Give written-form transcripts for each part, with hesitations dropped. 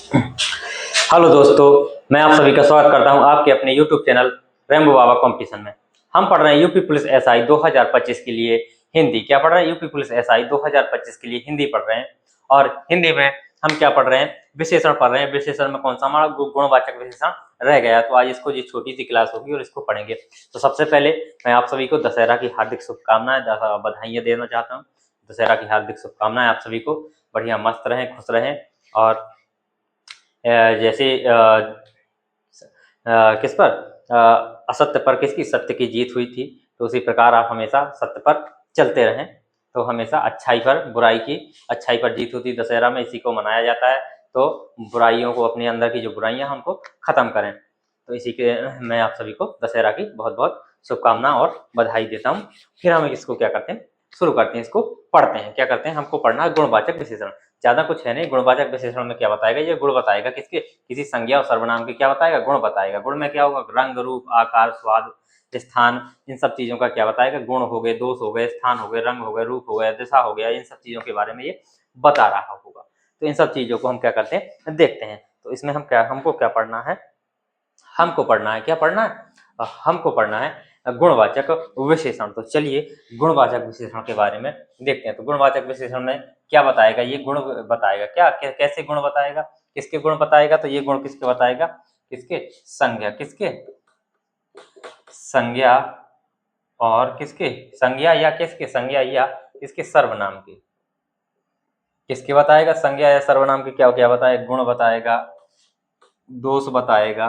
Hello दोस्तों, मैं आप सभी का स्वागत करता हूं आपके अपने यूट्यूब चैनल रेम्बो बाबा कंपटीशन में। हम पढ़ रहे हैं यूपी पुलिस एसआई 2025 के लिए हिंदी। क्या पढ़ रहे हैं? यूपी पुलिस एसआई 2025 के लिए हिंदी पढ़ रहे हैं। और हिंदी में हम क्या पढ़ रहे हैं? विशेषण पढ़ रहे हैं। विशेषण में कौन सा हमारा गुणवाचक विशेषण रह गया, तो आज इसको, ये छोटी सी क्लास होगी और इसको पढ़ेंगे। तो सबसे पहले मैं आप सभी को दशहरा की हार्दिक शुभकामनाएं, बधाइयां देना चाहता हूँ। दशहरा की हार्दिक शुभकामनाएं आप सभी को। बढ़िया मस्त रहें, खुश रहें। और जैसे किस पर, असत्य पर किसकी, सत्य की जीत हुई थी, तो उसी प्रकार आप हमेशा सत्य पर चलते रहें। तो हमेशा अच्छाई पर, बुराई की अच्छाई पर जीत होती है। दशहरा में इसी को मनाया जाता है। तो बुराइयों को, अपने अंदर की जो बुराइयां, हमको खत्म करें। तो इसी के मैं आप सभी को दशहरा की बहुत बहुत शुभकामना और बधाई देता हूँ। फिर हम इसको क्या करते हैं, शुरू करते हैं, इसको पढ़ते हैं। क्या करते हैं, हमको पढ़ना है गुणवाचक विशेषण। ज्यादा कुछ है नहीं। गुणवाचक विशेषण में क्या बताएगा? ये गुण बताएगा किसके, किसी संज्ञा और सर्वनाम के क्या बताएगा? गुण बताएगा। गुण में क्या होगा? रंग, रूप, आकार, स्वाद, स्थान, इन सब चीजों का क्या बताएगा? गुण हो गए, दोष हो गए, स्थान हो गए, रंग हो गए, रूप हो गया, दिशा हो गया, इन सब चीजों के बारे में ये बता रहा होगा। तो इन सब चीजों को हम क्या करते हैं, देखते हैं। तो इसमें हमको क्या पढ़ना है? हमको पढ़ना है, क्या पढ़ना है? हमको पढ़ना है गुणवाचक विशेषण। तो चलिए गुणवाचक विशेषण के बारे में देखते हैं। तो गुणवाचक विशेषण में क्या बताएगा? ये गुण बताएगा। कैसे गुण बताएगा? किसके गुण बताएगा? तो ये गुण किसके बताएगा? किसके? संज्ञा। किसके? संज्ञा। और किसके? संज्ञा या किसके? संज्ञा या किसके? सर्वनाम के। किसके बताएगा? संज्ञा या सर्वनाम के। क्या क्या बताएगा? गुण बताएगा, दोष बताएगा,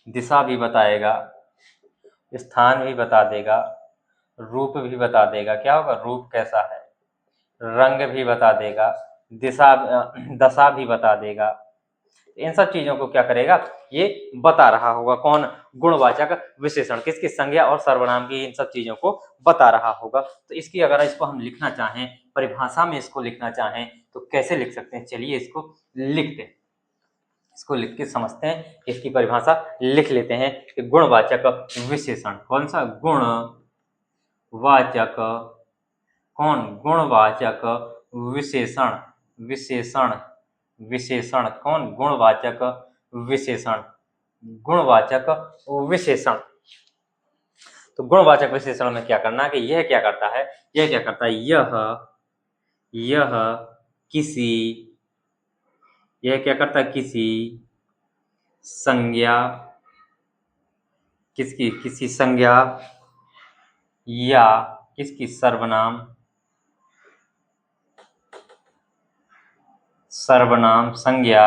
दिशा भी बताएगा, स्थान भी बता देगा, रूप भी बता देगा। क्या होगा? रूप कैसा है। रंग भी बता देगा, दशा भी बता देगा। इन सब चीजों को क्या करेगा? ये बता रहा होगा। कौन? गुणवाचक विशेषण। किसकी? संज्ञा और सर्वनाम की, इन सब चीजों को बता रहा होगा। तो इसकी अगर इसको हम लिखना चाहें, परिभाषा में इसको लिखना चाहें, तो कैसे लिख सकते हैं? चलिए इसको लिखते हैं। इसको लिख के समझते हैं। इसकी परिभाषा लिख लेते हैं कि गुणवाचक विशेषण। कौन सा? गुणवाचक। कौन? गुणवाचक विशेषण। विशेषण। विशेषण। कौन? गुणवाचक विशेषण। गुणवाचक विशेषण। तो गुणवाचक विशेषण में क्या करना है कि यह क्या करता है? यह क्या करता है? यह किसी, यह क्या करता है? किसी संज्ञा, किसकी? किसी संज्ञा या किसकी? सर्वनाम, सर्वनाम, संज्ञा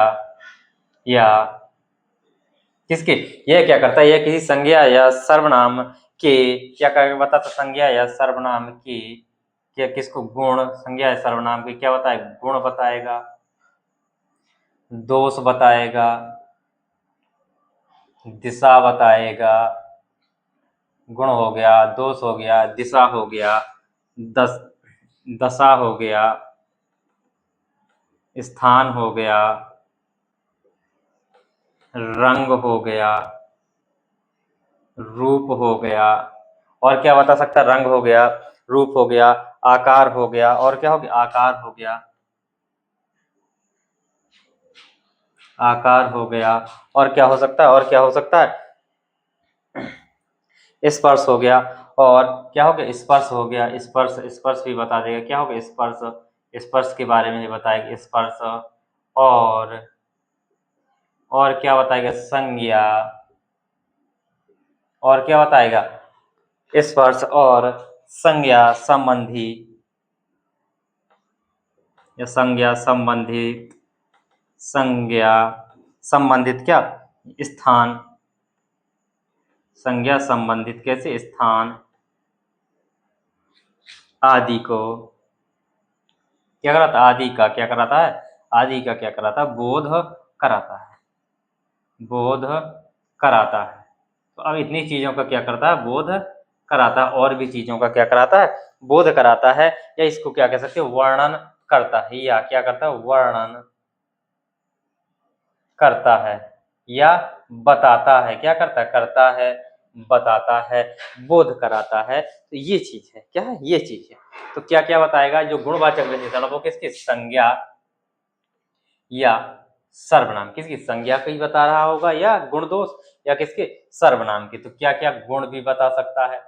या किसके? यह क्या करता है? यह किसी संज्ञा या सर्वनाम के क्या करेगा? बता। तो संज्ञा या सर्वनाम के क्या, किसको? गुण। संज्ञा या सर्वनाम के क्या बताएगा? गुण बताएगा, दोष बताएगा, दिशा बताएगा। गुण हो गया, दोष हो गया, दिशा हो गया, दशा हो गया, स्थान हो गया, रंग हो गया, रूप हो गया। और क्या बता सकता? रंग हो गया, रूप हो गया, आकार हो गया। और क्या हो गया? आकार हो गया, आकार हो गया। और क्या हो सकता है? और क्या हो सकता है? स्पर्श हो गया। और क्या हो गया? स्पर्श हो गया। स्पर्श, स्पर्श भी बता देगा। क्या हो गया? स्पर्श। स्पर्श के बारे में भी बताएगा। स्पर्श। और क्या बताएगा? संज्ञा। और क्या बताएगा? स्पर्श और संज्ञा संबंधी, या संज्ञा संबंधित, संज्ञा संबंधित क्या? स्थान। संज्ञा संबंधित कैसे? स्थान आदि को क्या कराता? आदि का क्या कराता है? आदि का क्या कराता है? बोध कराता है। बोध कराता है। तो अब इतनी चीजों का क्या करता है? बोध कराता है। और भी चीजों का क्या कराता है? बोध कराता है। या इसको क्या कह सकते हैं? वर्णन करता है। या क्या करता है? वर्णन करता है या बताता है। क्या करता है? करता है, बताता है, बोध कराता है। तो ये चीज है। क्या है? ये चीज है। तो क्या क्या बताएगा? जो गुणवाचक विशेषण वो किसकी? संज्ञा या सर्वनाम, किसकी, संज्ञा की बता रहा होगा या गुण दोष, या किसके, सर्वनाम की। तो क्या क्या गुण भी बता सकता है,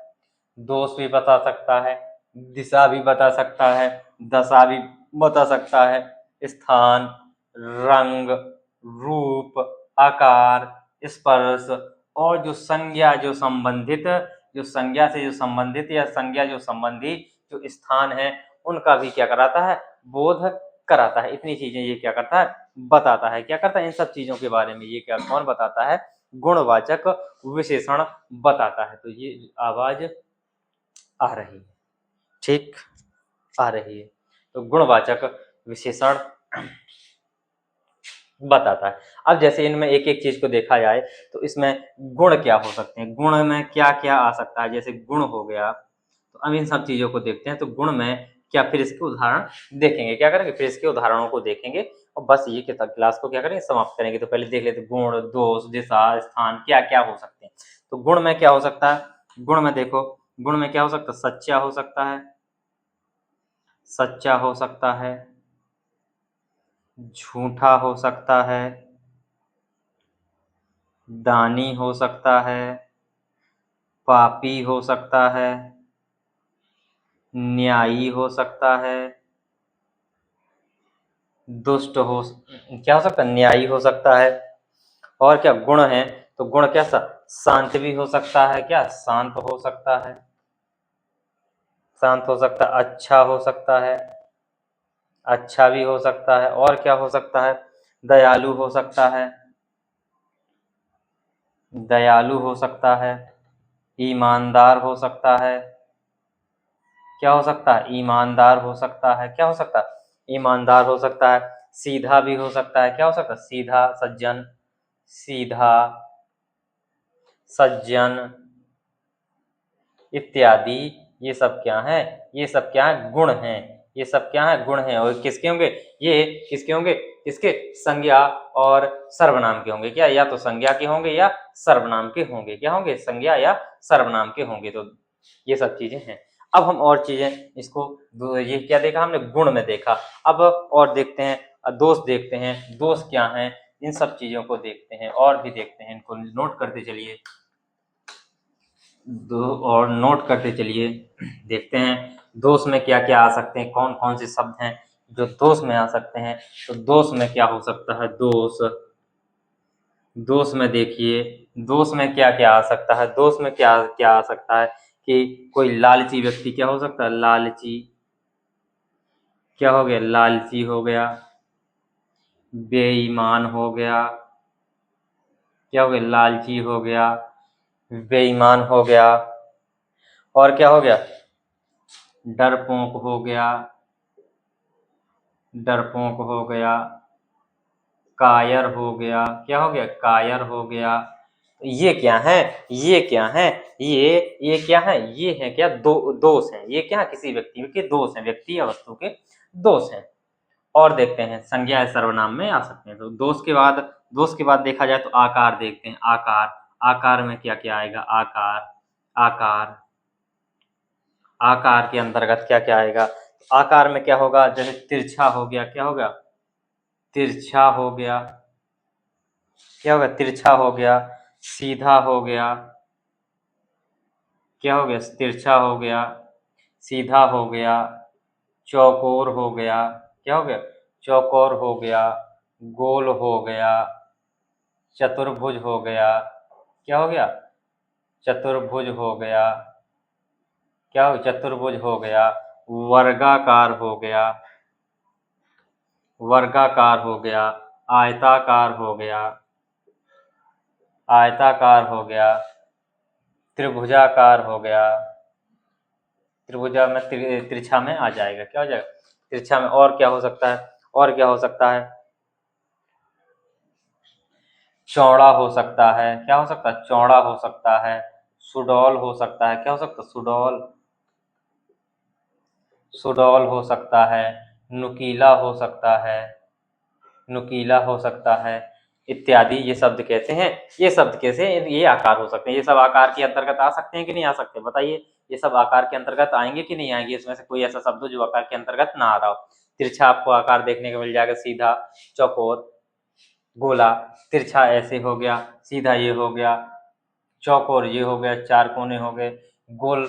दोष भी बता सकता है, दिशा भी बता सकता है, दशा भी बता सकता है, स्थान, रंग, रूप, आकार, स्पर्श, और जो संज्ञा जो संबंधित, जो संज्ञा से जो संबंधित या संज्ञा जो संबंधी जो स्थान है उनका भी क्या कराता है, बोध कराता है। इतनी चीजें ये क्या करता है, बताता है। क्या करता है, इन सब चीजों के बारे में ये क्या कौन बताता है, गुणवाचक विशेषण बताता है। तो ये आवाज आ रही है, ठीक, आ रही है। तो गुणवाचक विशेषण बताता है। अब जैसे इनमें एक एक चीज को देखा जाए तो इसमें गुण क्या हो सकते हैं, गुण में क्या क्या आ सकता है। जैसे गुण हो गया, तो अब इन सब चीजों को देखते हैं। तो गुण में क्या, फिर इसके उदाहरण देखेंगे, क्या करेंगे, फिर इसके उदाहरणों को देखेंगे और बस ये क्लास को क्या करेंगे, समाप्त करेंगे। तो पहले देख लेते गुण, दोष, दिशा, स्थान क्या क्या हो सकते हैं। तो गुण में क्या हो सकता है, गुण में देखो, गुण में क्या हो सकता है, सच्चा हो सकता है, सच्चा हो सकता है, झूठा हो सकता है, दानी हो सकता है, पापी हो सकता है, न्यायी हो सकता है, दुष्ट हो, क्या हो सकता है, न्यायी हो सकता है। और क्या गुण है, तो गुण कैसा, शांत भी हो सकता है, क्या शांत हो सकता है, शांत हो सकता है, अच्छा हो सकता है, अच्छा भी हो सकता है। और क्या हो सकता है, दयालु हो सकता है, दयालु हो सकता है, ईमानदार हो सकता है, क्या हो सकता है, ईमानदार हो सकता है, क्या हो सकता है, ईमानदार हो सकता है। सीधा भी हो सकता है, क्या हो सकता है, सीधा, सज्जन, सीधा, सज्जन इत्यादि। ये सब क्या है, ये सब क्या है, गुण हैं। ये सब क्या है, गुण हैं। और किसके होंगे, ये किसके होंगे, किसके, संज्ञा और सर्वनाम के होंगे। क्या, या तो संज्ञा के होंगे या सर्वनाम के होंगे। क्या होंगे, संज्ञा या सर्वनाम के होंगे। तो ये सब चीजें हैं। अब हम और चीजें इसको, ये क्या देखा हमने, गुण में देखा। अब और देखते हैं, दोष देखते हैं, दोष क्या है, इन सब चीजों को देखते हैं और भी देखते हैं। इनको नोट करते चलिए, दो और नोट करते चलिए। देखते हैं दोष में क्या क्या आ सकते हैं, कौन कौन से शब्द हैं जो दोष में आ सकते हैं। तो दोष में क्या हो सकता है, दोष, दोष में देखिए, दोष में क्या क्या आ सकता है। दोष में क्या क्या आ सकता है कि कोई लालची व्यक्ति, क्या हो सकता है, लालची, क्या हो गया, लालची हो गया, बेईमान हो गया, क्या हो गया, लालची हो गया, बेईमान हो गया। और क्या हो गया, डरपोक हो गया, डरपोक हो गया, कायर हो गया, क्या हो गया, कायर हो गया। ये क्या है, ये क्या है, ये क्या है, ये है क्या, दोष है। ये क्या है, किसी व्यक्ति के दोष है, व्यक्ति या वस्तु के दोष है। और देखते हैं संज्ञा या सर्वनाम में आ सकते हैं। तो दोष के बाद देखा जाए तो आकार देखते हैं। आकार, आकार में क्या क्या आएगा, आकार, आकार, आकार के अंतर्गत क्या क्या आएगा। आकार में क्या होगा, जैसे तिरछा हो गया, क्या होगा, तिरछा हो गया, क्या होगा, तिरछा हो गया, सीधा हो गया, क्या हो गया, तिरछा हो गया, सीधा हो गया, चौकोर हो गया, क्या हो गया, चौकोर हो गया, गोल हो गया, चतुर्भुज हो गया, क्या हो गया, चतुर्भुज हो गया, क्या हो, चतुर्भुज हो गया, वर्गाकार हो गया, वर्गाकार हो गया, आयताकार हो गया, आयताकार हो गया, त्रिभुजाकार हो गया, त्रिभुजा में तिरछा में आ जाएगा, क्या हो जाएगा, तिरछा में। और क्या हो सकता है, और क्या हो सकता है, चौड़ा हो सकता है, क्या हो सकता है, चौड़ा हो सकता है, सुडौल हो सकता है, क्या हो सकता है, सुडौल, सुडौल हो सकता है, नुकीला हो सकता है, नुकीला हो सकता है इत्यादि। ये शब्द कैसे हैं, ये शब्द कैसे, ये आकार हो सकते हैं। ये सब आकार के अंतर्गत आ सकते हैं कि नहीं आ सकते, बताइए। ये सब आकार के अंतर्गत आएंगे कि नहीं आएंगे, इसमें से कोई ऐसा शब्द हो जो आकार के अंतर्गत ना आ रहा हो। तिरछा आपको आकार देखने को मिल जाएगा, सीधा, चौकोर, गोला, तिरछा ऐसे हो गया, सीधा ये हो गया, चौकोर ये हो गया, चार कोने हो गए, गोल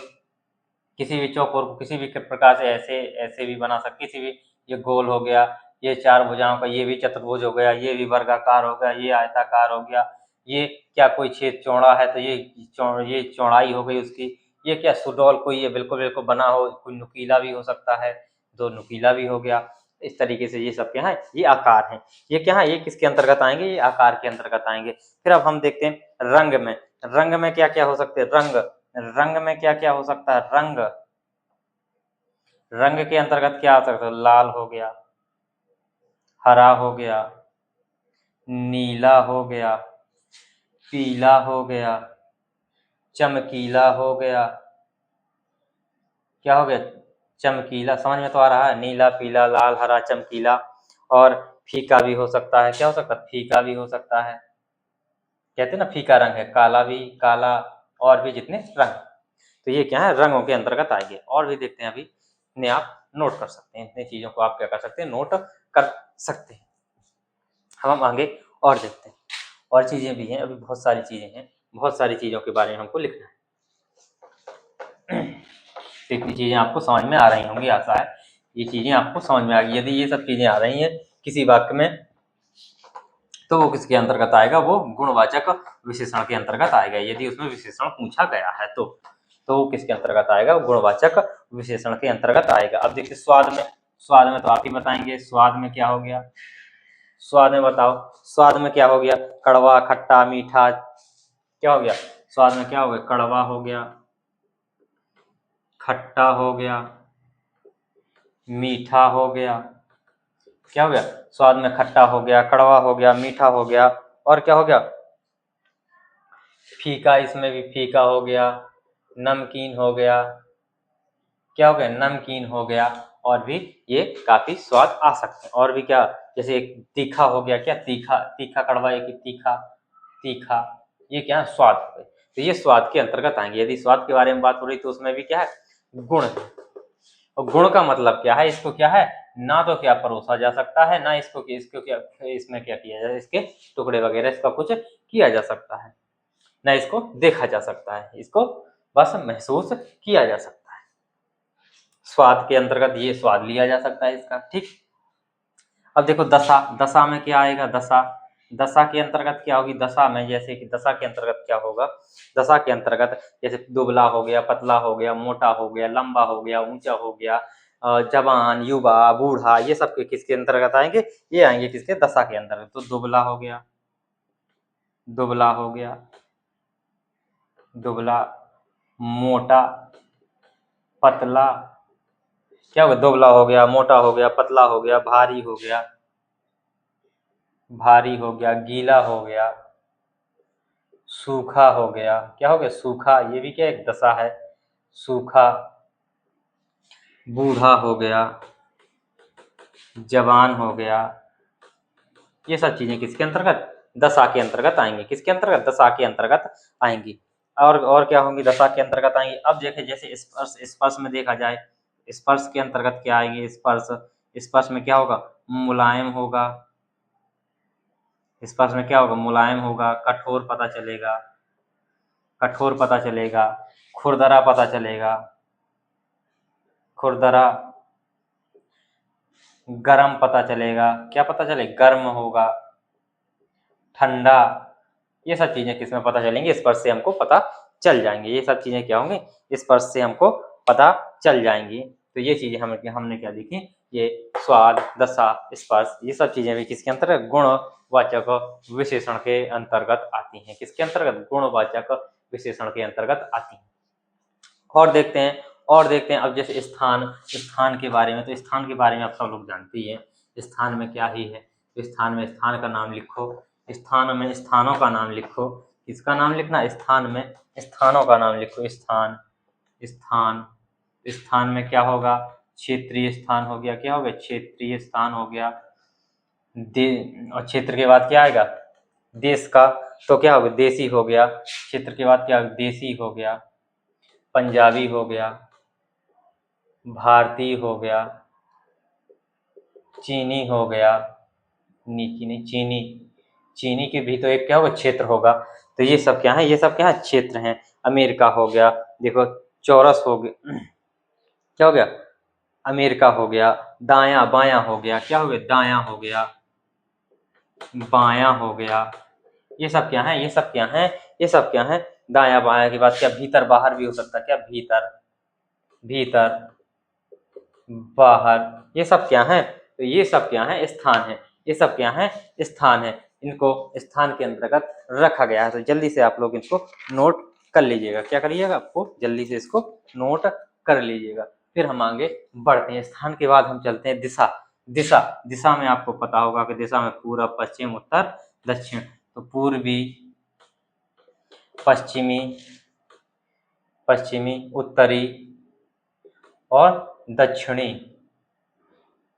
किसी भी चौकोर को किसी भी प्रकार से ऐसे ऐसे भी बना सकते, किसी भी, ये गोल हो गया, ये चार भुजाओं का, ये भी चतुर्भुज हो गया, ये भी वर्गाकार हो गया, ये आयताकार हो गया, ये क्या कोई छेद चौड़ा है तो ये चौड़ाई हो गई उसकी, ये क्या सुडौल कोई ये बिल्कुल बिल्कुल बना हो, कोई नुकीला भी हो सकता है, तो नुकीला भी हो गया। इस तरीके से ये सब क्या है, ये आकार हैं। ये क्या है, ये किसके अंतर्गत आएंगे, ये आकार के अंतर्गत आएंगे। फिर अब हम देखते हैं रंग में। रंग में क्या क्या हो सकते हैं, रंग, रंग में क्या क्या हो सकता है, रंग, रंग के अंतर्गत क्या आ सकता है, लाल हो गया, हरा हो गया, नीला हो गया, पीला हो गया, चमकीला हो गया, क्या हो गया, चमकीला, समझ में तो आ रहा है, नीला, पीला, लाल, हरा, चमकीला। और फीका भी हो सकता है, क्या हो सकता है, फीका भी हो सकता है, कहते हैं ना फीका रंग है, काला भी, काला, और भी जितने रंग, तो ये क्या है, रंगों के अंतर्गत आएंगे। और भी देखते हैं, अभी इन्हें आप नोट कर सकते हैं, इतनी चीजों को आप क्या कर सकते हैं, नोट कर सकते हैं। हम आगे और देखते हैं, और चीजें भी हैं, अभी बहुत सारी चीजें हैं, बहुत सारी चीजों के बारे में हमको लिखना है। तो इतनी चीजें आपको समझ में आ रही होंगी, आशा है ये चीजें आपको समझ में आ गई। यदि ये सब चीजें आ रही हैं किसी वाक्य में, तो वो किसके अंतर्गत आएगा, वो गुणवाचक विशेषण के अंतर्गत आएगा। यदि उसमें विशेषण पूछा गया है तो वो किसके अंतर्गत आएगा, वो गुणवाचक विशेषण के अंतर्गत आएगा। अब देखिए स्वाद में, स्वाद में तो आप ही बताएंगे, स्वाद में क्या हो गया, स्वाद में बताओ, स्वाद में क्या हो गया, कड़वा, खट्टा, मीठा, क्या हो गया, स्वाद में क्या हो गया, कड़वा हो गया, खट्टा हो गया, मीठा हो गया, क्या हो गया, स्वाद में खट्टा हो गया, कड़वा हो गया, मीठा हो गया, और क्या हो गया, फीका, इसमें भी फीका हो गया, नमकीन हो गया, क्या हो गया, नमकीन हो गया, और भी ये काफी स्वाद आ सकते हैं। और भी क्या, जैसे एक तीखा हो गया, क्या तीखा, तीखा कड़वा, एक तीखा, तीखा, ये क्या है, स्वाद हो गए। तो ये स्वाद के अंतर्गत आएंगे। यदि स्वाद के बारे में बात हो रही तो उसमें भी क्या है, गुण है। और गुण का मतलब क्या है, इसको क्या है, ना तो क्या परोसा जा सकता है, ना इसको क्या, इसमें क्या किया जाए, इसके टुकड़े वगैरह इसका कुछ किया जा सकता है, ना इसको देखा जा सकता है, इसको बस महसूस किया जा सकता है। स्वाद के अंतर्गत ये स्वाद लिया जा सकता है इसका, ठीक। अब देखो दशा, दशा में क्या आएगा, दशा, दशा के अंतर्गत क्या होगी, दशा में जैसे कि दशा के अंतर्गत क्या होगा, दशा के अंतर्गत जैसे दुबला हो गया, पतला हो गया, मोटा हो गया, लंबा हो गया, ऊंचा हो गया, जवान, युवा, बूढ़ा, ये सब किसके अंतर्गत आएंगे, ये आएंगे किसके, दशा के अंतर्गत। तो दुबला हो गया, दुबला हो गया, दुबला, मोटा, पतला, क्या हो गया, दुबला हो गया, मोटा हो गया, पतला हो गया, भारी हो गया, भारी हो गया, गीला हो गया, सूखा हो गया, क्या हो गया, सूखा, ये भी क्या एक दशा है, सूखा, बूढ़ा हो गया, जवान हो गया, ये सब चीजें किसके अंतर्गत, दशा के अंतर्गत आएंगी, किसके अंतर्गत, दशा के अंतर्गत आएंगी। और क्या होंगी, दशा के अंतर्गत आएंगी। अब देखें जैसे स्पर्श, स्पर्श में देखा जाए, स्पर्श के अंतर्गत क्या आएंगे, स्पर्श, स्पर्श में क्या होगा, मुलायम होगा, स्पर्श में क्या होगा, मुलायम होगा, कठोर पता चलेगा, कठोर पता चलेगा, खुरदरा पता चलेगा, खुरदरा, गरम पता चलेगा, क्या पता चलेगा, गर्म होगा, ठंडा, ये सब चीजें किसमें पता चलेंगी, स्पर्श से हमको पता चल जाएंगे। ये सब चीजें क्या होंगी, स्पर्श से हमको पता चल जाएंगी। तो ये चीजें हमने क्या लिखी, ये स्वाद, दशा, स्पर्श, ये सब चीजें भी किसके अंतर्गत, गुणवाचक विशेषण के अंतर्गत आती हैं, किसके अंतर्गत, गुणवाचक विशेषण के अंतर्गत आती हैं। और देखते हैं, और देखते हैं अब जैसे स्थान, स्थान के बारे में, तो स्थान के बारे में आप सब लोग जानते ही हैं, स्थान में क्या ही है, तो स्थान में स्थान का नाम लिखो, स्थान में स्थानों का नाम लिखो, किसका नाम लिखना, स्थान में स्थानों का नाम लिखो, स्थान, स्थान, स्थान में क्या होगा, क्षेत्रीय स्थान हो गया, क्या हो गया, क्षेत्रीय स्थान हो गया, और क्षेत्र के बाद क्या आएगा, देश का, तो क्या होगा, देशी हो गया, क्षेत्र के बाद क्या, देशी हो गया, पंजाबी हो गया, भारतीय हो गया, चीनी हो गया, चीनी, चीनी की भी तो एक क्या होगा, क्षेत्र होगा। तो ये सब क्या है, ये सब क्या है, क्षेत्र हैं। अमेरिका हो गया, देखो चौरस हो गया, क्या हो गया, अमेरिका हो गया। दायां बायां हो गया, क्या हो गया, दायां हो गया, बायां हो गया। ये सब क्या है, ये सब क्या है, ये सब क्या है, दायां बायां की बात। क्या भीतर बाहर भी हो सकता है, क्या भीतर भीतर बाहर, ये सब क्या है, तो ये सब क्या है, स्थान है। ये सब क्या है, स्थान है। इनको स्थान के अंतर्गत रखा गया है। तो जल्दी से आप लोग इसको नोट कर लीजिएगा। क्या करिएगा, आपको जल्दी से इसको नोट कर लीजिएगा। फिर हम आगे बढ़ते हैं। स्थान के बाद हम चलते हैं दिशा। दिशा, दिशा में आपको पता होगा कि दिशा में पूरब, पश्चिम, उत्तर, दक्षिण। तो पूर्वी, पश्चिमी, पश्चिमी, उत्तरी और दक्षिणी,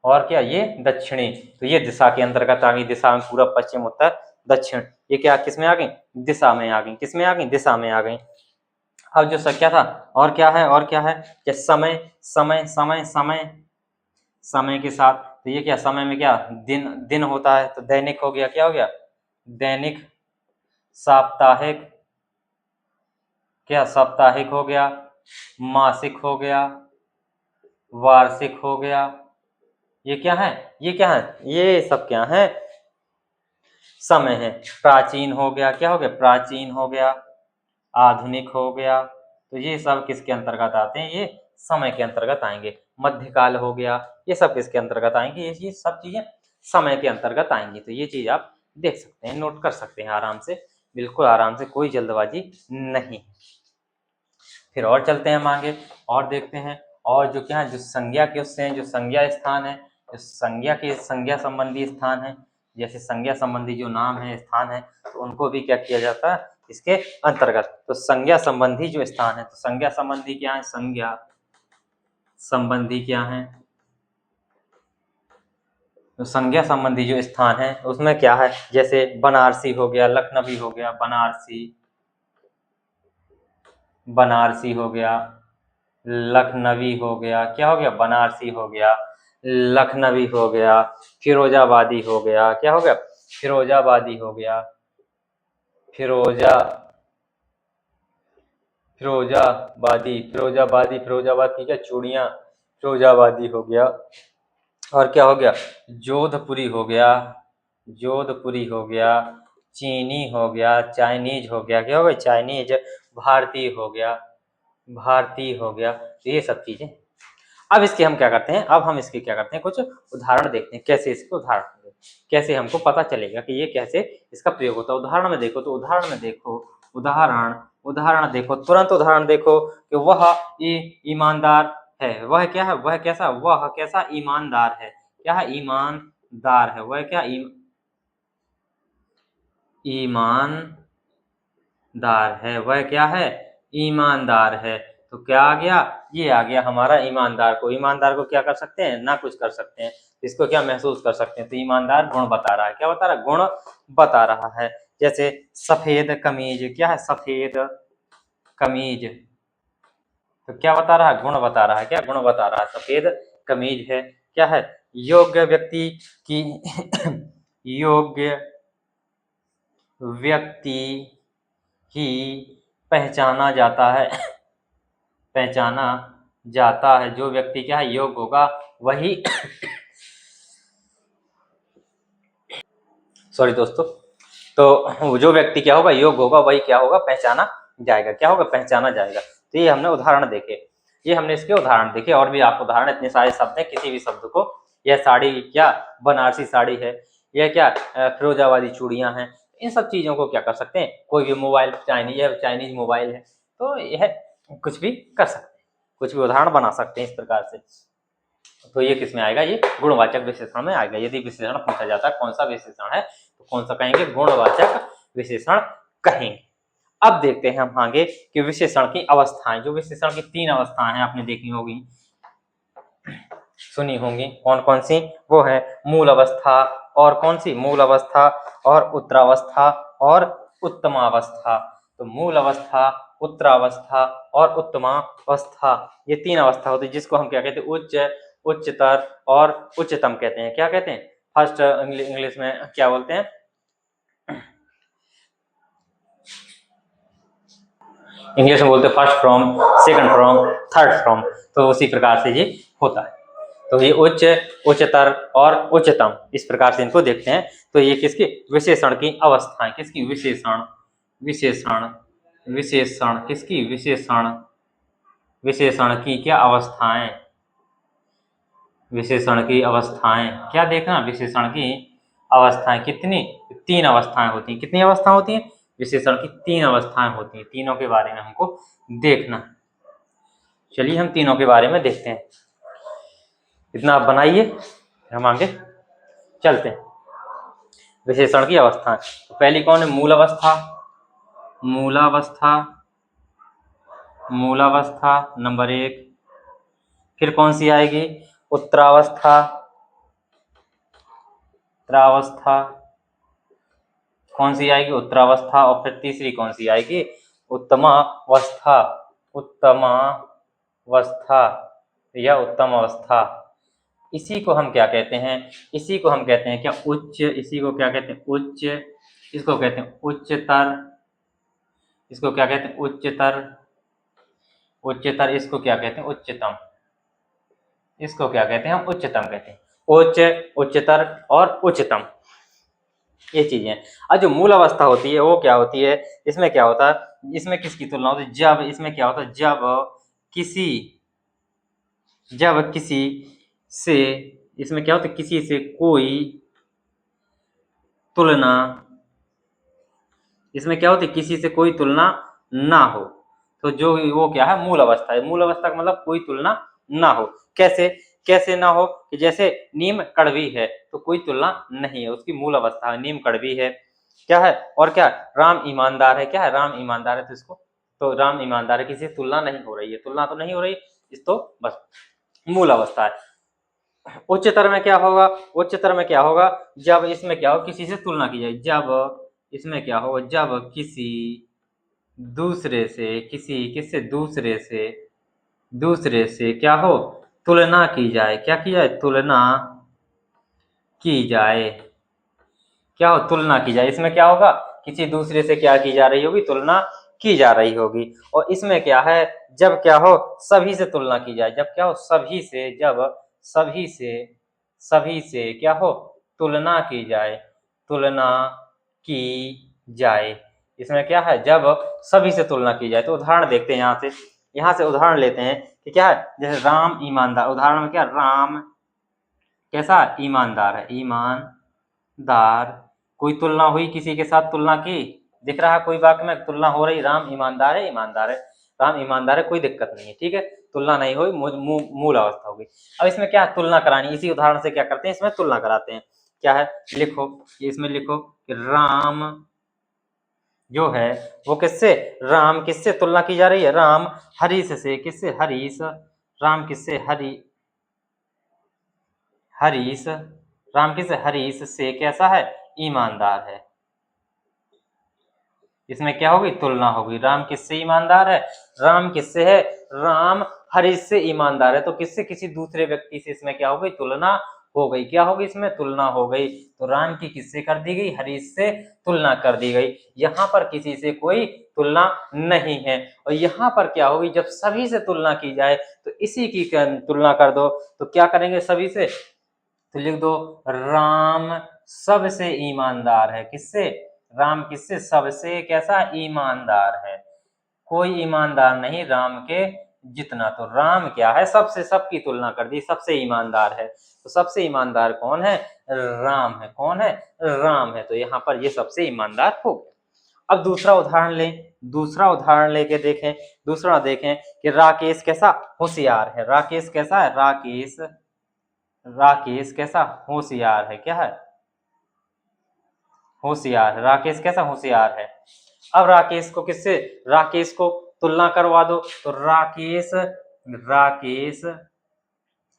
और क्या, ये दक्षिणी। तो ये दिशा के अंतर्गत आ गई। दिशा में पूरब, पश्चिम, उत्तर, दक्षिण। ये क्या किस में आ गई, दिशा में आ गई। किस में आ गई, दिशा में आ गई। अब जो क्या था, और क्या है, और क्या है, कि समय, समय समय समय समय के साथ। तो ये क्या, समय में क्या, दिन, दिन होता है। तो दैनिक हो गया, क्या हो गया, दैनिक, साप्ताहिक, क्या साप्ताहिक हो गया, मासिक हो गया, वार्षिक हो गया। ये क्या है, ये क्या है, ये सब क्या है, समय है। प्राचीन हो गया, क्या हो गया, प्राचीन हो गया, आधुनिक हो गया। तो ये सब किसके अंतर्गत आते हैं, ये समय के अंतर्गत आएंगे। मध्यकाल हो गया, ये सब किसके अंतर्गत आएंगे, ये सब चीजें समय के अंतर्गत आएंगी। तो ये चीज आप देख सकते हैं, नोट कर सकते हैं आराम से, बिल्कुल आराम से, कोई जल्दबाजी नहीं। फिर और चलते हैं हम आगे और देखते हैं। और जो क्या है, जो संज्ञा के उससे हैं, जो संज्ञा स्थान है, जो संज्ञा के, संज्ञा संबंधी स्थान है, जैसे संज्ञा संबंधी जो नाम है, स्थान है, तो उनको भी क्या किया जाता है, इसके अंतर्गत। तो संज्ञा संबंधी जो स्थान है, तो संज्ञा संबंधी क्या है, संज्ञा संबंधी क्या है, तो संज्ञा संबंधी जो स्थान है उसमें क्या है, जैसे बनारसी हो गया, लखनवी हो गया, बनारसी, बनारसी हो गया, लखनवी हो गया, क्या हो गया, बनारसी हो गया, लखनवी हो गया, फिरोजाबादी हो गया, क्या हो गया, फिरोजाबादी हो गया, फिरोजा फिरोजाबादी, फिरोजाबादी, फिरोजाबाद की क्या, चूड़ियाँ, फिरोजाबादी हो गया। और क्या हो गया, जोधपुरी हो गया, जोधपुरी हो गया, चीनी हो गया, चाइनीज हो गया, क्या हो गया, चाइनीज, भारतीय हो गया, भारतीय हो गया। तो ये सब चीजें। अब इसके हम क्या करते हैं, अब हम इसके क्या करते हैं, कुछ उदाहरण देखते हैं, कैसे इसके उदाहरण दें, कैसे हमको पता चलेगा कि ये कैसे इसका प्रयोग होता है। उदाहरण में देखो, तो उदाहरण में देखो, उदाहरण, उदाहरण देखो, तुरंत उदाहरण देखो कि वह ईमानदार है। वह क्या है, वह कैसा, वह कैसा ईमानदार है, क्या है, ईमानदार है। वह क्या, ईमानदार है, वह क्या है, ईमानदार है। तो क्या आ गया, ये आ गया हमारा ईमानदार को। ईमानदार को क्या कर सकते हैं, ना कुछ कर सकते हैं, इसको क्या महसूस कर सकते हैं। तो ईमानदार गुण बता रहा है, क्या बता रहा है, गुण बता रहा है। जैसे सफेद कमीज, क्या है, सफेद कमीज, तो क्या बता रहा है, गुण बता रहा है, क्या गुण बता रहा है, सफेद कमीज है। क्या है, योग्य व्यक्ति की योग्य व्यक्ति ही पहचाना जाता है, पहचाना जाता है। जो व्यक्ति क्या है, योग्य होगा वही सॉरी दोस्तों, तो जो व्यक्ति क्या होगा, योग्य होगा, वही क्या होगा, पहचाना जाएगा, क्या होगा, पहचाना जाएगा। तो ये हमने उदाहरण देखे, ये हमने इसके उदाहरण देखे। और भी आप उदाहरण, इतने सारे शब्द हैं, किसी भी शब्द को, यह साड़ी क्या, बनारसी साड़ी है, यह क्या, फिरोजाबादी चूड़ियां हैं। इन सब चीजों को क्या कर सकते हैं, कोई भी मोबाइल चाइनीज मोबाइल है, तो यह कुछ भी कर सकते हैं, कुछ भी उदाहरण बना सकते हैं इस प्रकार से। तो ये किस में आएगा, ये गुणवाचक विशेषण में आएगा। यदि विशेषण पूछा जाता है कौन सा विशेषण है, तो कौन सा कहेंगे, गुणवाचक विशेषण कहेंगे। अब देखते हैं हम आगे कि विशेषण की अवस्थाएं। जो विशेषण की 3 अवस्थाएं हैं, आपने देखी होगी, सुनी होंगी, कौन कौन सी, वो है मूल अवस्था, और कौन सी, मूल अवस्था, और उत्तरावस्था, और उत्तमावस्था। तो मूल अवस्था, उत्तरावस्था और उत्तमावस्था, ये 3 अवस्था होती है, जिसको हम क्या कहते हैं, उच्च, उच्चतर और उच्चतम कहते हैं। क्या कहते हैं, फर्स्ट इंग्लिश में क्या बोलते हैं, इंग्लिश में बोलते first from, second from, third from, तो उसी प्रकार से ये होता है। तो ये उच्च, उच्चतर और उच्चतम, इस प्रकार से इनको देखते हैं। तो ये किसकी विशेषण की अवस्थाएं, किसकी विशेषण, विशेषण, विशेषण किसकी विशेषण, विशेषण की क्या अवस्थाएं, विशेषण की अवस्थाएं क्या देखना, विशेषण की अवस्थाएं कितनी, 3 अवस्थाएं होती हैं। कितनी अवस्थाएं होती हैं, विशेषण की 3 अवस्थाएं होती हैं। तीनों के बारे में हमको देखना है। चलिए हम तीनों के बारे में देखते हैं। इतना आप बनाइए, हम आगे चलते हैं। विशेषण की अवस्थाएं, तो पहली कौन है, मूल अवस्था, मूलावस्था, मूलावस्था नंबर 1। फिर कौन सी आएगी, उत्तरावस्था, उत्तरावस्था, कौन सी आएगी, उत्तरावस्था। और फिर तीसरी कौन सी आएगी, उत्तमावस्था, उत्तमावस्था या उत्तम अवस्था। इसी को हम क्या कहते हैं, इसी को हम कहते हैं क्या, उच्च, इसी को क्या कहते हैं, उच्च, इसको कहते हैं उच्चतर, इसको क्या कहते हैं, उच्चतर, उच्चतर, इसको क्या कहते हैं, उच्चतम, इसको क्या कहते हैं, हम उच्चतम कहते हैं। उच्च, उच्चतर और उच्चतम, ये चीजें। और जो मूल अवस्था होती है वो क्या होती है, इसमें क्या होता है, इसमें किसकी तुलना होती है, जब, इसमें क्या होता है, जब किसी से, इसमें क्या होता है, किसी से कोई तुलना, इसमें क्या होती है, किसी से कोई तुलना ना हो, तो जो वो क्या है, मूल अवस्था है। मूल अवस्था का मतलब कोई तुलना ना हो। कैसे, कैसे ना हो, कि जैसे नीम कड़वी है तो कोई तुलना नहीं है, उसकी मूल अवस्था है, नीम कड़वी है, क्या है, और क्या, राम ईमानदार है, क्या है, राम ईमानदार है, तो इसको, तो राम ईमानदार है, किसी से तुलना नहीं हो रही है, तुलना तो नहीं हो रही, इस तो बस मूल अवस्था है। उच्चतर में क्या होगा, उच्चतर में क्या होगा, जब इसमें क्या हो, किसी से तुलना की जाए, जब इसमें क्या होगा, जब किसी दूसरे से, किसी, किससे, दूसरे से क्या हो, तुलना की जाए, क्या की जाए, तुलना की जाए, क्या हो, तुलना की जाए। इसमें क्या होगा, किसी दूसरे से क्या की जा रही होगी, तुलना की जा रही होगी। और इसमें क्या है, जब क्या हो, सभी से तुलना की जाए, जब क्या हो, सभी से, जब सभी से क्या हो, तुलना की जाए, तुलना की जाए। इसमें क्या है, जब सभी से तुलना की जाए। तो उदाहरण देखते हैं, यहाँ से उदाहरण लेते हैं कि क्या है, जैसे राम ईमानदार, उदाहरण में क्या, राम कैसा, ईमानदार है, ईमानदार, कोई तुलना हुई, किसी के साथ तुलना की, दिख रहा है कोई वाक्य में तुलना हो रही, राम ईमानदार है, ईमानदार है, राम ईमानदार है, कोई दिक्कत नहीं है, ठीक है, तुलना नहीं हुई, मूल अवस्था होगी। अब इसमें क्या तुलना करानी, इसी उदाहरण से क्या करते हैं, इसमें तुलना कराते हैं। क्या है, लिखो, इसमें लिखो कि राम जो है वो किससे, राम किससे तुलना की जा रही है, राम हरीश से, किससे, हरीश, राम किससे, हरीश, राम किससे, हरीश से कैसा है, ईमानदार है। इसमें क्या होगी, तुलना होगी, राम किससे ईमानदार है, राम किससे है, राम हरीश से ईमानदार है, तो किससे, किसी दूसरे व्यक्ति से इसमें क्या हो गई, तुलना हो गई, क्या होगी, इसमें तुलना हो गई। तो राम की किससे कर दी गई, हरीश से तुलना कर दी गई। यहाँ पर किसी से कोई तुलना नहीं है। और यहाँ पर क्या होगी, जब सभी से तुलना की जाए तो इसी की तुलना कर दो, तो क्या करेंगे, सभी से, तो लिख दो राम सबसे ईमानदार है, किससे, राम किससे, सबसे कैसा, ईमानदार है, कोई ईमानदार नहीं राम के जितना। तो राम क्या है, सबसे, सबकी तुलना कर दी, सबसे ईमानदार है, तो सबसे ईमानदार कौन है, राम है, कौन है, राम है, तो यहाँ पर ये सबसे ईमानदार हो गया। अब दूसरा उदाहरण लें, दूसरा उदाहरण लेके देखें, दूसरा देखें कि राकेश कैसा होशियार है, राकेश कैसा है, राकेश कैसा होशियार है, क्या है, होशियार है, राकेश कैसा होशियार है। अब राकेश को किससे, राकेश को तुलना करवा दो, तो राकेश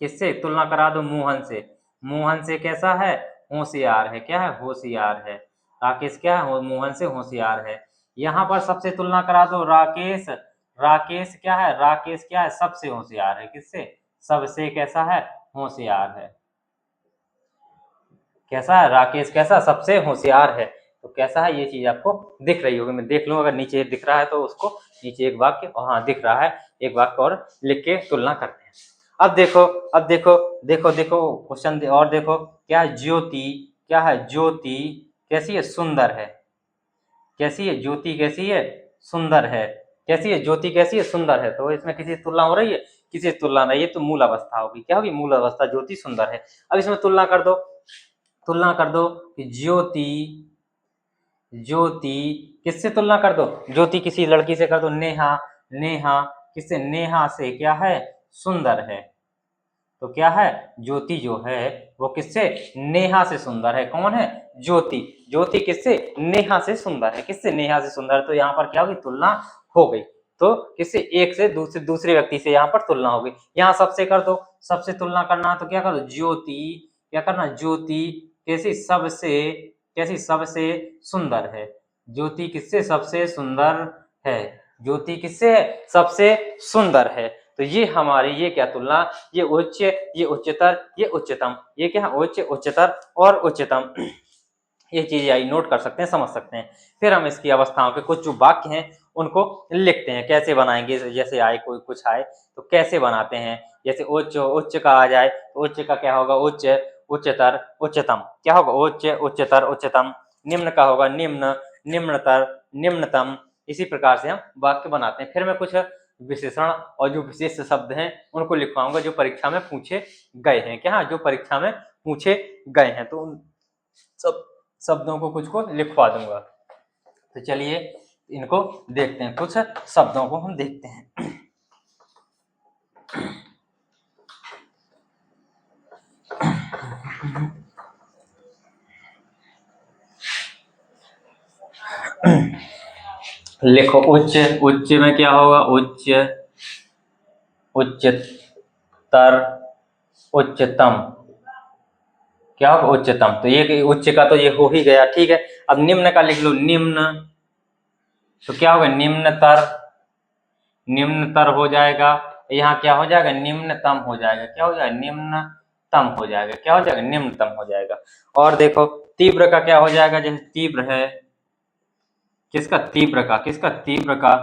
किससे तुलना करा दो, मोहन से, मोहन से कैसा है, होशियार है, क्या है, होशियार है, राकेश क्या है, मोहन से होशियार है। यहाँ पर सबसे तुलना करा दो, राकेश क्या है, राकेश क्या है, सबसे होशियार है, किससे, सबसे कैसा है, होशियार है, कैसा है, राकेश कैसा, सबसे होशियार है। तो कैसा है, ये चीज आपको दिख रही होगी। मैं देख लूँ, अगर नीचे दिख रहा है तो उसको नीचे एक वाक्य, और हाँ दिख रहा है, एक वाक्य और लिख के तुलना करते हैं। अब देखो, अब देखो, देखो देखो क्वेश्चन और देखो, क्या है ज्योति, क्या है ज्योति कैसी है, सुंदर है। कैसी है ज्योति, कैसी है, सुंदर है। कैसी है ज्योति, कैसी है, सुंदर है। तो इसमें किसी से तुलना हो रही है, किसी से तुलना नहीं, ये तो मूल अवस्था होगी। क्या होगी, मूल अवस्था, ज्योति सुंदर है। अब इसमें तुलना कर दो, तुलना कर दो कि ज्योति, ज्योति किससे तुलना कर दो, ज्योति किसी लड़की से कर दो, नेहा, नेहा किससे, नेहा से क्या है, सुंदर है। तो क्या है, ज्योति जो है वो किससे, नेहा से सुंदर है। कौन है, ज्योति, ज्योति किससे, नेहा से सुंदर है। किससे, नेहा से सुंदर। तो यहाँ पर क्या होगी, तुलना हो गई। तो किससे, एक से दूसरे व्यक्ति से यहाँ पर तुलना हो गई। यहाँ सबसे कर दो, सबसे तुलना करना तो क्या कर दो, ज्योति, क्या करना, ज्योति कैसी, सबसे, कैसी, सबसे सुंदर है। ज्योति किससे, सबसे सुंदर है। ज्योति किससे है, सबसे सुंदर है। तो ये हमारी, ये क्या तुलना, ये उच्च, ये उच्चतर, ये उच्चतम, ये क्या है, उच्च, उच्चतर और उच्चतम। ये चीजें आई नोट कर सकते हैं, समझ सकते हैं। फिर हम इसकी अवस्थाओं के कुछ जो वाक्य हैं उनको लिखते हैं। कैसे बनाएंगे, जैसे आए कोई कुछ आए तो कैसे बनाते हैं। जैसे उच्च, उच्च का आ जाए तो उच्च का क्या होगा, उच्च, उच्चतर, उच्चतम। क्या होगा, उच्च, उच्चतर, उच्चतम। निम्न का होगा निम्न, निम्नतर, निम्नतम। इसी प्रकार से हम वाक्य बनाते हैं। फिर मैं कुछ विशेषण और जो विशेष शब्द हैं उनको लिखवाऊंगा जो परीक्षा में पूछे गए हैं। क्या, जो परीक्षा में पूछे गए हैं, तो उन सब शब्दों को कुछ को लिखवा दूंगा। तो चलिए इनको देखते हैं, कुछ शब्दों को हम देखते हैं। लिखो, उच्च, उच्च में क्या होगा, उच्च, उच्चतर, उच्चतम। क्या होगा, उच्चतम। तो ये उच्च का तो ये हो ही गया, ठीक है। अब निम्न का लिख लो, निम्न। तो क्या होगा, निम्नतर, निम्नतर हो जाएगा। यहाँ क्या हो जाएगा, निम्नतम हो जाएगा। क्या हो जाएगा, निम्नतम हो जाएगा। क्या हो जाएगा, निम्नतम हो जाएगा। और देखो तीव्र का क्या हो जाएगा, जैसे तीव्र है, किसका, तीव्र का, किसका, तीव्र का।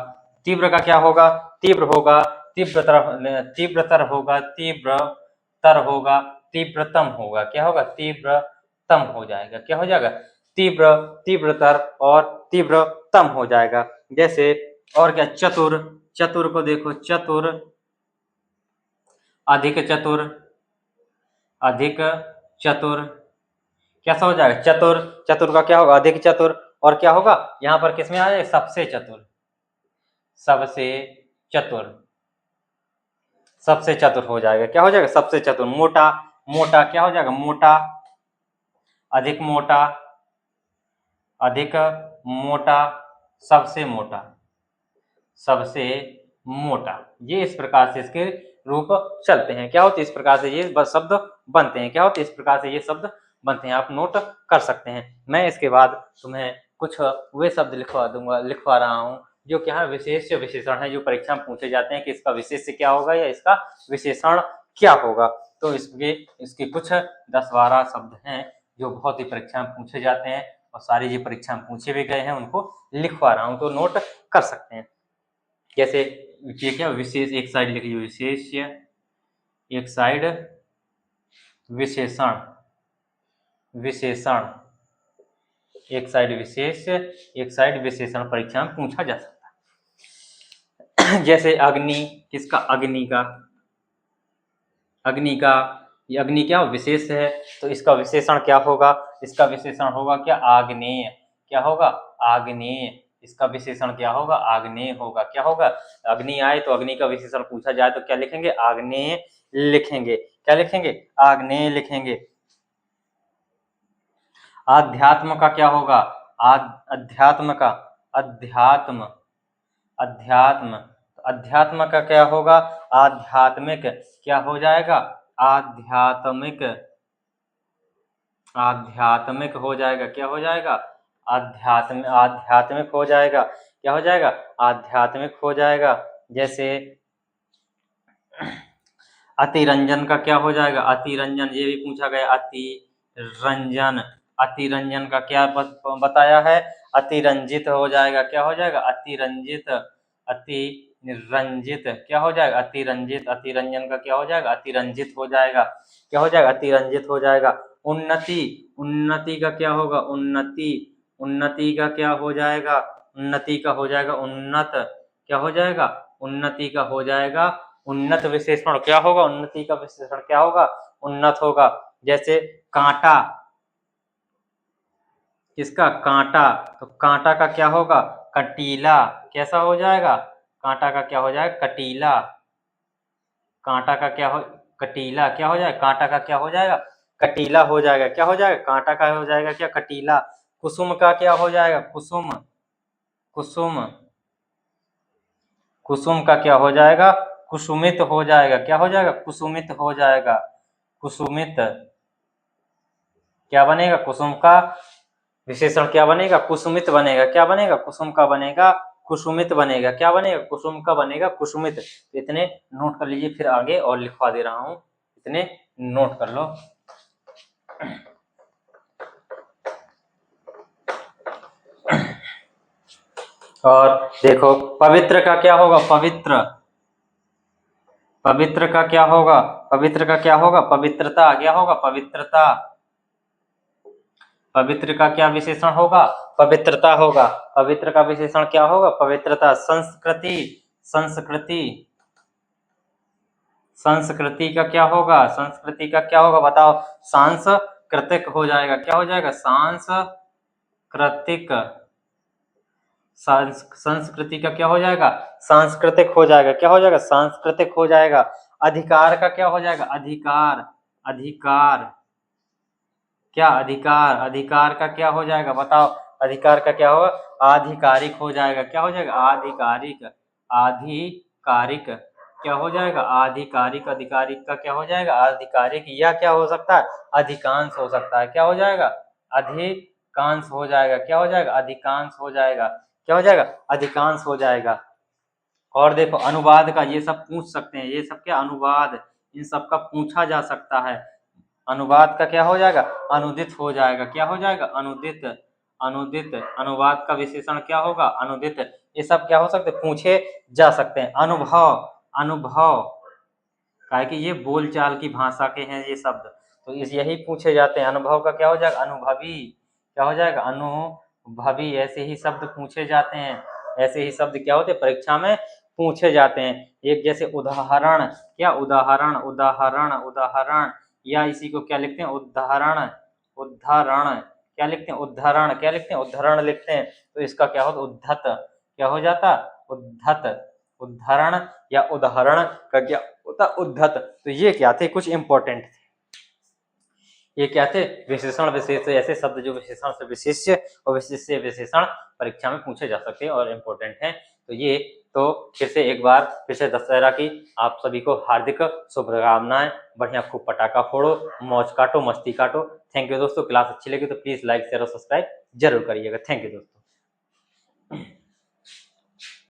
तीव्र का क्या होगा, तीव्र होगा, तीव्रतर, तीव्रतर होगा, तीव्रतर होगा, तीव्रतम होगा। क्या होगा, तीव्रतम हो जाएगा। क्या हो जाएगा, तीव्र, तीव्रतर और तीव्रतम हो जाएगा। जैसे और क्या, चतुर, चतुर को देखो, चतुर, अधिक चतुर, अधिक चतुर। कैसा हो जाएगा, चतुर, चतुर का क्या होगा, अधिक चतुर। और क्या होगा, यहाँ पर किसमें आ जाएगा, सबसे चतुर, सबसे चतुर, सबसे चतुर हो जाएगा। क्या हो जाएगा, सबसे चतुर। मोटा, मोटा क्या हो जाएगा, मोटा, अधिक मोटा, अधिक मोटा, सबसे मोटा, सबसे मोटा। ये इस प्रकार से इसके रूप चलते हैं। क्या होते हैं, इस प्रकार से ये शब्द बनते हैं। क्या होते हैं, इस प्रकार से ये शब्द बनते हैं। आप नोट कर सकते हैं। मैं इसके बाद तुम्हें कुछ वे शब्द लिखवा दूंगा, लिखवा रहा हूँ जो क्या है, विशेष विशेषण है, जो परीक्षा में पूछे जाते हैं कि इसका विशेष क्या होगा या इसका विशेषण क्या होगा। तो इसके इसके कुछ 10-12 शब्द हैं जो बहुत ही परीक्षा में पूछे जाते हैं, और सारी जो परीक्षा में पूछे भी गए हैं उनको लिखवा रहा हूँ, तो नोट कर सकते हैं। जैसे ये क्या, विशेष, एक साइड लिखिए विशेष, एक साइड विशेषण, विशेषण, एक साइड विशेष, एक साइड विशेषण परीक्षा में पूछा जा सकता है। जैसे अग्नि, किसका, अग्नि का, अग्नि का, ये अग्नि क्या विशेष है, तो इसका विशेषण क्या होगा, इसका विशेषण होगा क्या, आग्नेय। क्या होगा, आग्नेय। इसका विशेषण क्या होगा, आग्नेय होगा। क्या होगा, अग्नि आए तो अग्नि का विशेषण पूछा जाए तो क्या लिखेंगे, आग्नेय लिखेंगे। क्या लिखेंगे, आग्नेय लिखेंगे। आध्यात्म का क्या होगा, अध्यात्म का, अध्यात्म, अध्यात्म, अध्यात्म का क्या होगा, आध्यात्मिक। क्या हो जाएगा, आध्यात्मिक, आध्यात्मिक हो जाएगा। क्या हो जाएगा, आध्यात्मिक, आध्यात्मिक हो जाएगा। क्या हो जाएगा, आध्यात्मिक हो जाएगा। जैसे अतिरंजन का क्या हो जाएगा, अतिरंजन, ये भी पूछा गया, अतिरंजन। अतिरंजन का क्या बताया है, अतिरंजित हो जाएगा, क्या हो जाएगा, अतिरंजित, अतिरंजित क्या हो जाएगा, अतिरंजित, अतिरंजन का क्या हो जाएगा, अतिरंजित हो जाएगा, क्या हो जाएगा, अतिरंजित हो जाएगा। उन्नति, उन्नति का क्या होगा, उन्नति, उन्नति का क्या हो जाएगा, उन्नति का हो जाएगा उन्नत, क्या हो जाएगा, उन्नति का हो जाएगा उन्नत विशेषण, क्या होगा, उन्नति का विशेषण क्या होगा, उन्नत होगा। जैसे कांटा, किसका, कांटा, तो कांटा का क्या होगा, कटीला, कैसा हो जाएगा, कांटा का क्या हो जाएगा, कटीला, कांटा का क्या हो, कटीला क्या हो जाएगा, कांटा का क्या हो जाएगा, कटीला हो जाएगा, क्या हो जाएगा, कांटा का हो जाएगा क्या, कटीला। कुसुम का क्या हो जाएगा, कुसुम, कुसुम, कुसुम का क्या हो जाएगा, कुसुमित हो जाएगा, क्या हो जाएगा, कुसुमित हो जाएगा, कुसुमित, क्या बनेगा, कुसुम का विशेषण क्या बनेगा, कुसुमित बनेगा, क्या बनेगा, कुसुम का बनेगा कुसुमित बनेगा, क्या बनेगा, कुसुम का बनेगा कुसुमित। तो इतने नोट कर लीजिए, फिर आगे और लिखवा दे रहा हूं, इतने नोट कर लो। और देखो पवित्र का क्या होगा, पवित्र, पवित्र का क्या होगा, पवित्र का क्या होगा, पवित्रता, क्या होगा, पवित्रता, पवित्र का क्या विशेषण होगा, पवित्रता होगा। पवित्र का विशेषण क्या होगा, पवित्रता। संस्कृति, संस्कृति, संस्कृति का क्या होगा, संस्कृति का क्या होगा बताओ, सांस्कृतिक हो जाएगा, क्या हो जाएगा, सांस्कृतिक, संस्कृति का क्या हो जाएगा, सांस्कृतिक हो जाएगा, क्या हो जाएगा, सांस्कृतिक हो जाएगा। अधिकार का क्या हो जाएगा, अधिकार, अधिकार, क्या, अधिकार, अधिकार का क्या हो जाएगा बताओ, अधिकार का क्या होगा, आधिकारिक हो जाएगा, क्या हो जाएगा, आधिकारिक, आधिकारिक, क्या हो जाएगा, आधिकारिक, अधिकारिक का क्या हो जाएगा, आधिकारिक, या क्या हो सकता है, अधिकांश हो सकता है, क्या हो जाएगा, अधिकांश हो जाएगा, क्या हो जाएगा, अधिकांश हो जाएगा, क्या हो जाएगा, अधिकांश हो जाएगा। और देखो अनुवाद का ये सब पूछ सकते हैं, ये सब क्या, अनुवाद, इन सब का पूछा जा सकता है। अनुवाद का क्या हो जाएगा, अनुदित हो जाएगा, क्या हो जाएगा, अनुदित, अनुदित, अनुवाद का विशेषण क्या होगा, अनुदित। ये सब क्या हो सकते, पूछे जा सकते हैं। अनुभव, अनुभव, क्या है कि ये बोलचाल की भाषा के हैं ये शब्द, तो इस यही पूछे जाते हैं। अनुभव का क्या हो जाएगा, अनुभवी, क्या हो जाएगा, अनुभवी। ऐसे ही शब्द पूछे जाते हैं, ऐसे ही शब्द क्या होते हैं, परीक्षा में पूछे जाते हैं। एक जैसे उदाहरण, क्या, उदाहरण, उदाहरण, उदाहरण, या इसी को क्या लिखते हैं, उदाहरण, उदाहरण, क्या लिखते हैं, उदाहरण, क्या लिखते हैं, उदाहरण लिखते हैं। तो इसका क्या होता, उद्धत, क्या हो जाता, उद्धत, उदाहरण या उदाहरण का क्या होता, उद्धत। तो ये क्या थे, कुछ इंपॉर्टेंट थे, ये क्या थे, विशेषण, विशेष, ऐसे शब्द जो विशेषण से विशेष्य और विशेष से विशेषण परीक्षा में पूछे जा सकते हैं और इम्पोर्टेंट हैं। तो ये, तो फिर से एक बार फिर से दशहरा की आप सभी को हार्दिक शुभकामनाएं। बढ़िया खूब पटाखा फोड़ो, मौज काटो, मस्ती काटो। थैंक यू दोस्तों। क्लास अच्छी लगी तो प्लीज लाइक शेयर और सब्सक्राइब जरूर करिएगा। थैंक यू दोस्तों।